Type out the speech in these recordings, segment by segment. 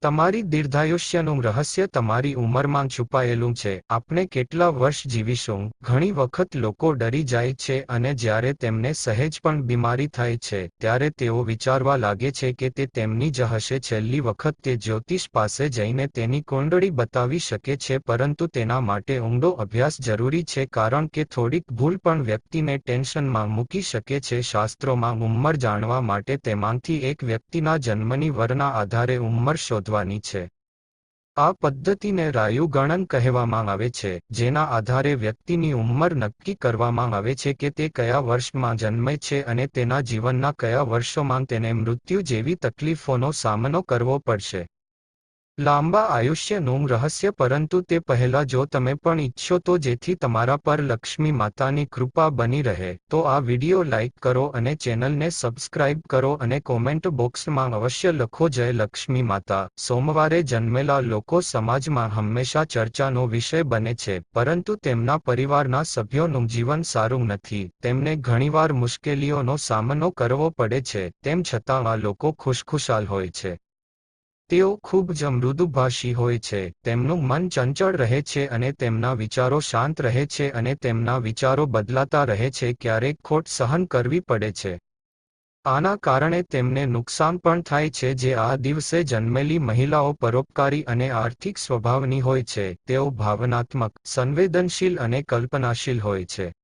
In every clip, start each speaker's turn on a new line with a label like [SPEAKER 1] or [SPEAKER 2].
[SPEAKER 1] તમારી દીર્ઘાયુષ્યનું રહસ્ય તમારી ઉંમરમાં છુપાયેલું છે. આપણે કેટલા વર્ષ જીવીશું? ઘણી વખત લોકો ડરી જાય છે અને જ્યારે તેમને સહેજ પણ બીમારી થાય છે ત્યારે તેઓ વિચારવા લાગે છે કે તે તેમની જ હશે. છેલ્લી વખત તે જ્યોતિષ પાસે જઈને તેની કુંડળી બતાવી શકે છે, પરંતુ તેના માટે ઊંડો અભ્યાસ જરૂરી છે કારણ કે થોડીક ભૂલ પણ વ્યક્તિને ટેન્શનમાં મૂકી શકે છે. શાસ્ત્રોમાં ઉંમર જાણવા માટે તેમાંથી એક વ્યક્તિના જન્મની વરના આધારે ઉંમર શોધવાની છે. આ પદ્ધતિને આયુગણન કહેવામાં આવે છે, જેના આધારે વ્યક્તિની ઉંમર નક્કી કરવામાં આવે છે કે તે કયા વર્ષમાં જન્મે છે અને તેના જીવનના કયા વર્ષોમાં તેને મૃત્યુ જેવી તકલીફોનો સામનો કરવો પડશે. લાંબા આયુષ્યનું રહસ્ય. પરંતુ તે પહેલાં જો તમે પણ ઈચ્છો તો જેથી તમારા પર લક્ષ્મી માતાની કૃપા બની રહે, તો આ વિડિયો લાઇક કરો અને ચેનલને સબસ્ક્રાઇબ કરો અને કોમેન્ટ બોક્સમાં અવશ્ય લખો જય લક્ષ્મી માતા. સોમવારે જન્મેલા લોકો સમાજમાં હંમેશા ચર્ચાનો વિષય બને છે, પરંતુ તેમના પરિવારના સભ્યોનું જીવન સારું નથી. તેમને ઘણીવાર મુશ્કેલીઓનો સામનો કરવો પડે છે, તેમ છતાં આ લોકો ખુશખુશાલ હોય છે. તેઓ ખૂબ જ મૃદુભાષી હોય છે, તેમનું મન ચંચળ રહે છે અને તેમના વિચારો શાંત રહે છે અને તેમના વિચારો બદલાતા રહે છે. ક્યારેક ખોટ સહન કરવી પડે છે. આના કારણે તેમને નુકસાન પણ થાય છે. જે આ દિવસે જન્મેલી મહિલાઓ પરોપકારી અને આર્થિક સ્વભાવની હોય છે. તેઓ ભાવનાત્મક, સંવેદનશીલ અને કલ્પનાશીલ હોય છે.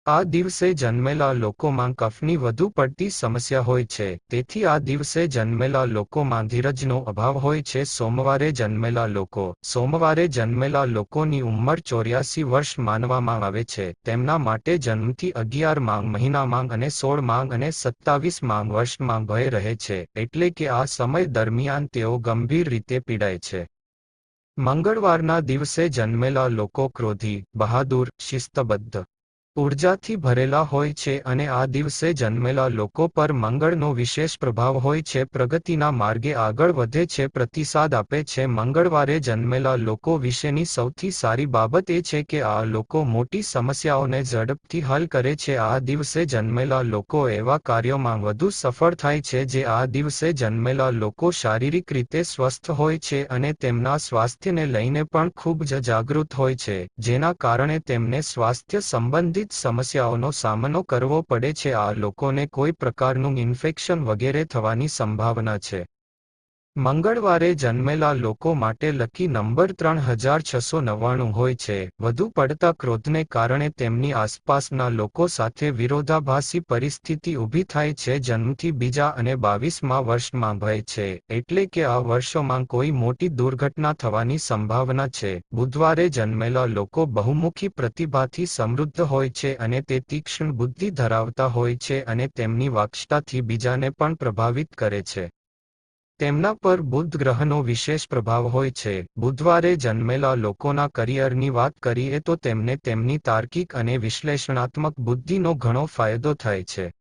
[SPEAKER 1] આ દિવસે જન્મેલા લોકોમાં કફની વધુ પડતી સમસ્યા હોય છે, તેથી આ દિવસે જન્મેલા લોકોમાં ધીરજનો અભાવ હોય છે. સોમવારે જન્મેલા લોકો. સોમવારે જન્મેલા લોકોની ઉંમર 84 વર્ષ માનવામાં આવે છે. તેમના માટે જન્મથી 11 મહિનામાં અને 16 અને 27 વર્ષમાં ભય રહે છે, એટલે કે આ સમય દરમિયાન તેઓ ગંભીર રીતે પીડાય છે. મંગળવારના દિવસે જન્મેલા લોકો ક્રોધી, બહાદુર, શિસ્તબદ્ધ, ઉર્જાથી ભરેલા હોય છે અને આ દિવસે જન્મેલા લોકો પર મંગળનો વિશેષ પ્રભાવ હોય છે. પ્રગતિના માર્ગે આગળ વધે છે, પ્રતિસાદ આપે છે. મંગળવારે જન્મેલા લોકો વિશેની સૌથી સારી બાબત એ છે કે આ લોકો મોટી સમસ્યાઓને ઝડપથી હલ કરે છે. આ દિવસે જન્મેલા લોકો એવા કાર્યોમાં વધુ સફળ થાય છે. જે આ દિવસે જન્મેલા લોકો શારીરિક રીતે સ્વસ્થ હોય છે અને તેમના સ્વાસ્થ્યને લઈને પણ ખૂબ જ જાગૃત હોય છે, જેના કારણે તેમને સ્વાસ્થ્ય સંબંધિત સમસ્યાઓનો સામનો કરવો પડે છે. આ લોકોને કોઈ પ્રકારનું ઇન્ફેક્શન વગેરે થવાની સંભાવના છે. મંગળવારે જન્મેલા લોકો માટે લકી નંબર 3699 હોય છે. વધુ પડતા ક્રોધને કારણે તેમની આસપાસના લોકો સાથે વિરોધાભાસી પરિસ્થિતિ ઊભી થાય છે. જન્મથી બીજા અને 22મા વર્ષમાં ભય છે, એટલે કે આ વર્ષોમાં કોઈ મોટી દુર્ઘટના થવાની સંભાવના છે. બુધવારે જન્મેલા લોકો બહુમુખી પ્રતિભાથી સમૃદ્ધ હોય છે અને તે તીક્ષ્ણ બુદ્ધિ ધરાવતા હોય છે અને તેમની વાક્શતાથી બીજાને પણ પ્રભાવિત કરે છે. તેમના પર બુધ ગ્રહનો વિશેષ પ્રભાવ હોય છે. બુધવારે જન્મેલા લોકોના કરિયરની વાત કરીએ તો તેમને તેમની તાર્કિક અને વિશ્લેષણાત્મક બુદ્ધિનો ઘણો ફાયદો થાય છે.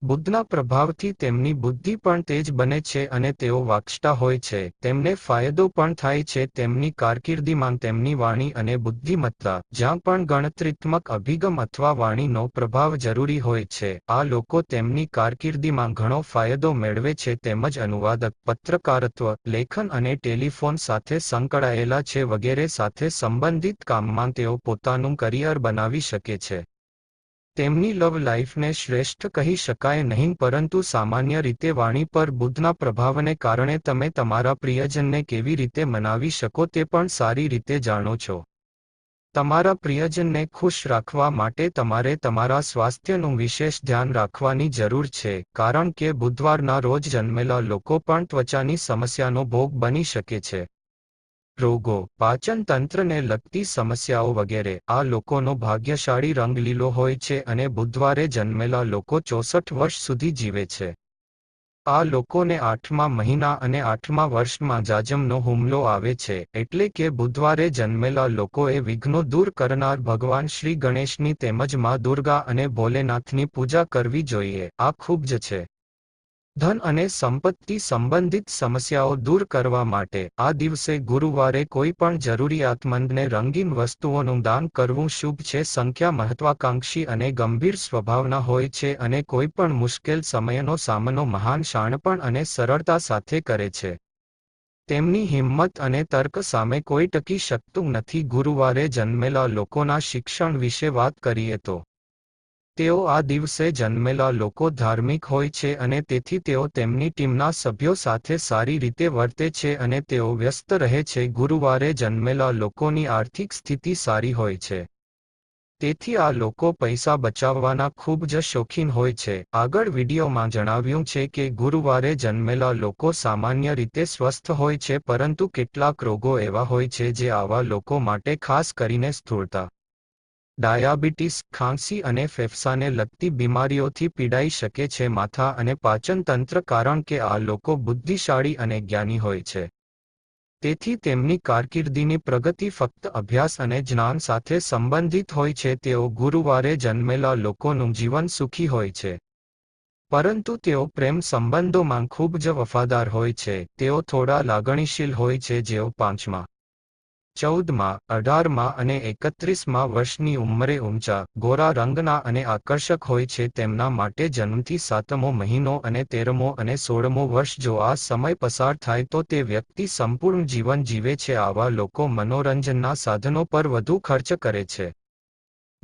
[SPEAKER 1] બુધના પ્રભાવથી તેમની બુદ્ધિ પણ તેજ બને છે અને તેઓ વાક્શતા હોય છે. તેમને ફાયદો પણ થાય છે તેમની કારકિર્દીમાં તેમની વાણી અને બુદ્ધિમત્તા, જ્યાં પણ ગણતરીત્મક અભિગમ અથવા વાણીનો પ્રભાવ જરૂરી હોય છે. આ લોકો તેમની કારકિર્દીમાં ઘણો ફાયદો મેળવે છે. તેમજ અનુવાદક, પત્રકારત્વ, લેખન અને ટેલિફોન સાથે સંકળાયેલા છે વગેરે સાથે સંબંધિત કામમાં તેઓ પોતાનું કરિયર બનાવી શકે છે. તેમની લવ લાઈફને શ્રેષ્ઠ કહી શકાય નહીં, પરંતુ સામાન્ય રીતે વાણી પર બુધના પ્રભાવને કારણે તમે તમારા પ્રિયજનને કેવી રીતે મનાવી શકો તે પણ સારી રીતે જાણો છો. તમારા પ્રિયજનને ખુશ રાખવા માટે તમારે તમારા સ્વાસ્થ્યનું વિશેષ ધ્યાન રાખવાની જરૂર છે, કારણ કે બુધવારના રોજ જન્મેલા લોકો પણ ત્વચાની સમસ્યાનો ભોગ બની શકે છે. રોગો, પાચન તંત્રને લગતી સમસ્યાઓ વગેરે. આ લોકોનો ભાગ્યશાળી રંગ લીલો હોય છે અને બુધવારે જન્મેલા લોકો 64 વર્ષ સુધી જીવે છે. આ લોકોને 8મા મહિના અને 8મા વર્ષમાં જાજમનો હુમલો આવે છે, એટલે કે બુધવારે જન્મેલા લોકોએ વિઘ્નો દૂર કરનાર ભગવાન શ્રી ગણેશની તેમજ મા દુર્ગા અને ભોલેનાથની પૂજા કરવી જોઈએ. આ ખૂબ જ છે. ધન અને સંપત્તિ સંબંધિત સમસ્યાઓ દૂર કરવા માટે આ દિવસે ગુરુવારે કોઈ પણ જરૂરિયાતમંદને રંગીન વસ્તુઓનું દાન કરવું શુભ છે. સંખ્યા મહત્વાકાંક્ષી અને ગંભીર સ્વભાવના હોય છે અને કોઈ પણ મુશ્કેલ સમયનો સામનો મહાન શાણપણ અને સરળતા સાથે કરે છે. તેમની હિંમત અને તર્ક સામે કોઈ ટકી શકતું નથી. ગુરુવારે જન્મેલા લોકોના શિક્ષણ વિશે વાત કરીએ તો તેઓ આ દિવસે જન્મેલા લોકો ધાર્મિક હોય છે અને તેથી તેઓ તેમની ટીમના સભ્યો સાથે સારી રીતે વર્તે છે અને તેઓ વ્યસ્ત રહે છે. ગુરુવારે જન્મેલા લોકોની આર્થિક સ્થિતિ સારી હોય છે. તેથી આ લોકો પૈસા બચાવવાના ખૂબ જ શોખીન હોય છે. આગળ વિડીયોમાં જણાવ્યું છે કે ગુરુવારે જન્મેલા લોકો સામાન્ય રીતે સ્વસ્થ હોય છે, પરંતુ કેટલાક રોગો એવા હોય છે જે આવા લોકો માટે ખાસ કરીને સ્થૂળતા, ડાયાબિટીસ, ખાંસી અને ફેફસાને લગતી બીમારીઓથી પીડાઈ શકે છે. માથા અને પાચન તંત્ર, કારણ કે આ લોકો બુદ્ધિશાળી અને જ્ઞાની હોય છે. તેથી તેમની કારકિર્દીની પ્રગતિ ફક્ત અભ્યાસ અને જ્ઞાન સાથે સંબંધિત હોય છે. તેઓ ગુરુવારે જન્મેલા લોકોનું જીવન સુખી હોય છે. પરંતુ તેઓ પ્રેમ સંબંધોમાં ખૂબ જ વફાદાર હોય છે. તેઓ થોડા લાગણીશીલ હોય છે, જેઓ 5મા, 14મા, 18મા અને 31મા વર્ષની ઉંમરે ઊંચા, ગોરા રંગના અને આકર્ષક હોય છે. તેમના માટે જન્મથી 7મો મહિનો અને 13મો અને 16મો વર્ષ જો આ સમય પસાર થાય તો તે વ્યક્તિ સંપૂર્ણ જીવન જીવે છે. આવા લોકો મનોરંજનના સાધનો પર વધુ ખર્ચ કરે છે,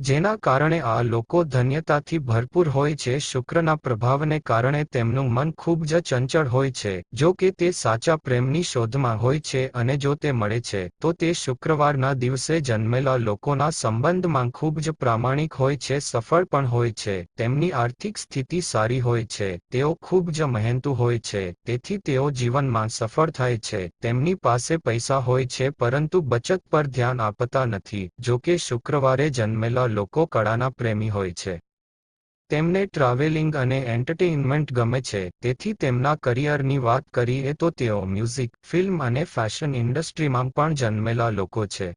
[SPEAKER 1] જેના કારણે આ લોકો ધન્યતાથી ભરપૂર હોય છે. શુક્રના પ્રભાવને કારણે તેમનું મન ખૂબ જ ચંચળ હોય છે. જો કે તે સાચા પ્રેમની શોધમાં હોય છે અને જો તે મળે છે તો તે શુક્રવારના દિવસે જન્મેલા લોકોના સંબંધમાં ખૂબ જ પ્રામાણિક હોય છે, સફળ પણ હોય છે. તેમની આર્થિક સ્થિતિ સારી હોય છે. તેઓ ખૂબ જ મહેનતુ હોય છે, તેથી તેઓ જીવનમાં સફળ થાય છે. તેમની પાસે પૈસા હોય છે પરંતુ બચત પર ધ્યાન આપતા નથી. જો કે શુક્રવારે જન્મેલા લોકો કળાના પ્રેમી હોય છે. તેમને ટ્રાવેલિંગ અને એન્ટરટેઇનમેન્ટ ગમે છે. તેથી તેમના કરિયરની વાત કરીએ તો તેઓ મ્યુઝિક, ફિલ્મ અને ફેશન ઇન્ડસ્ટ્રીમાં પણ જન્મેલા લોકો છે.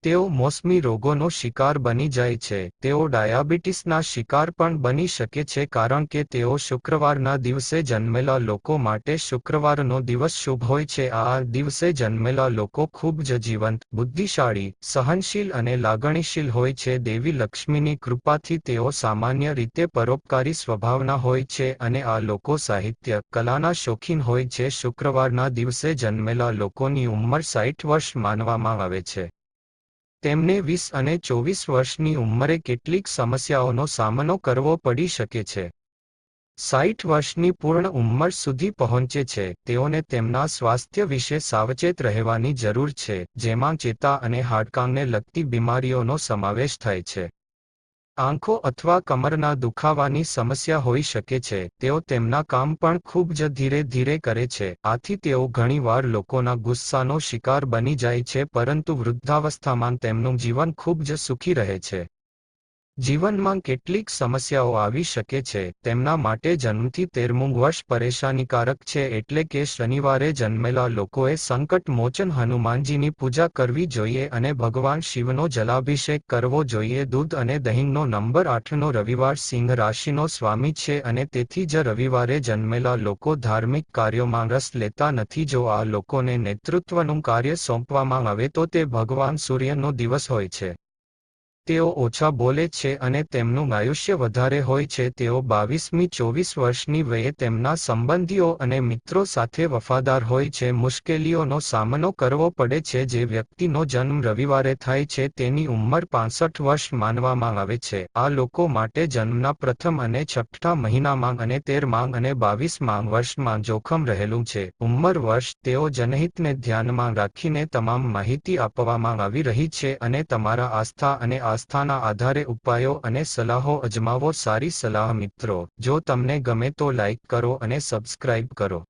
[SPEAKER 1] તેઓ મોસમી રોગોનો શિકાર બની જાય છે. તેઓ ડાયાબિટીસના શિકાર પણ બની શકે છે કારણ કે તેઓ શુક્રવારના દિવસે જન્મેલા લોકો માટે શુક્રવારનો દિવસ શુભ હોય છે. આ દિવસે જન્મેલા લોકો ખૂબ જ જીવંત, બુદ્ધિશાળી, સહનશીલ અને લાગણીશીલ હોય છે. દેવી લક્ષ્મીની કૃપાથી તેઓ સામાન્ય રીતે પરોપકારી સ્વભાવના હોય છે અને આ લોકો સાહિત્ય, કલાના શોખીન હોય છે. શુક્રવારના દિવસે જન્મેલા લોકોની ઉંમર 60 વર્ષ માનવામાં આવે છે. તેમને 20 અને 24 વર્ષની ઉંમરે કેટલીક સમસ્યાઓનો સામનો કરવો પડી શકે છે. 60 વર્ષની પૂર્ણ ઉંમર સુધી પહોંચે છે, તેઓને તેમના સ્વાસ્થ્ય વિશે સાવચેત રહેવાની જરૂર છે, જેમાં ચેતા અને હાડકાંને લગતી બીમારીઓનો સમાવેશ થાય છે. આંખો અથવા કમરના દુખાવાની સમસ્યા હોઈ શકે છે. તેઓ તેમના કામ પણ ખૂબ જ ધીરે ધીરે કરે છે, આથી તેઓ ઘણીવાર લોકોના ગુસ્સાનો શિકાર બની જાય છે, પરંતુ વૃદ્ધાવસ્થામાં તેમનું જીવન ખૂબ જ સુખી રહે છે. જીવનમાં કેટલીક સમસ્યાઓ આવી શકે છે. તેમના માટે જન્મથી 13મું વર્ષ પરેશાનીકારક છે, એટલે કે શનિવારે જન્મેલા લોકોએ સંકટ મોચન હનુમાનજીની પૂજા કરવી જોઈએ અને ભગવાન શિવનો જલાભિષેક કરવો જોઈએ. દૂધ અને દહીંનો નંબર 8નો રવિવાર સિંહ રાશિનો સ્વામી છે અને તેથી જ રવિવારે જન્મેલા લોકો ધાર્મિક કાર્યોમાં રસ લેતા નથી. જો આ લોકોને નેતૃત્વનું કાર્ય સોંપવામાં આવે તો તે ભગવાન સૂર્યનો દિવસ હોય છે. તેઓ ઓછા બોલે છે અને તેમનું આયુષ્ય વધારે હોય છે. તેઓ 22મી 24 વર્ષની વયે તેમના સંબંધીઓ અને મિત્રો સાથે વફાદાર હોય છે. મુશ્કેલીઓનો સામનો કરવો પડે છે. જે વ્યક્તિનો જન્મ રવિવારે થાય છે તેની ઉંમર 65 વર્ષ માનવામાં આવે છે. આ લોકો માટે જન્મના પ્રથમ અને છઠ્ઠા મહિનામાં અને 13મા અને 22મા વર્ષમાં જોખમ રહેલું છે. ઉંમર વર્ષ, તેઓ જનહિતને ધ્યાનમાં રાખીને તમામ માહિતી આપવામાં આવી રહી છે અને તમારા આસ્થા અને આસ્થાના આધારે ઉપાયો અને સલાહો અજમાવો. સારી સલાહ મિત્રો, જો તમને ગમે તો લાઇક કરો અને સબસ્ક્રાઇબ કરો.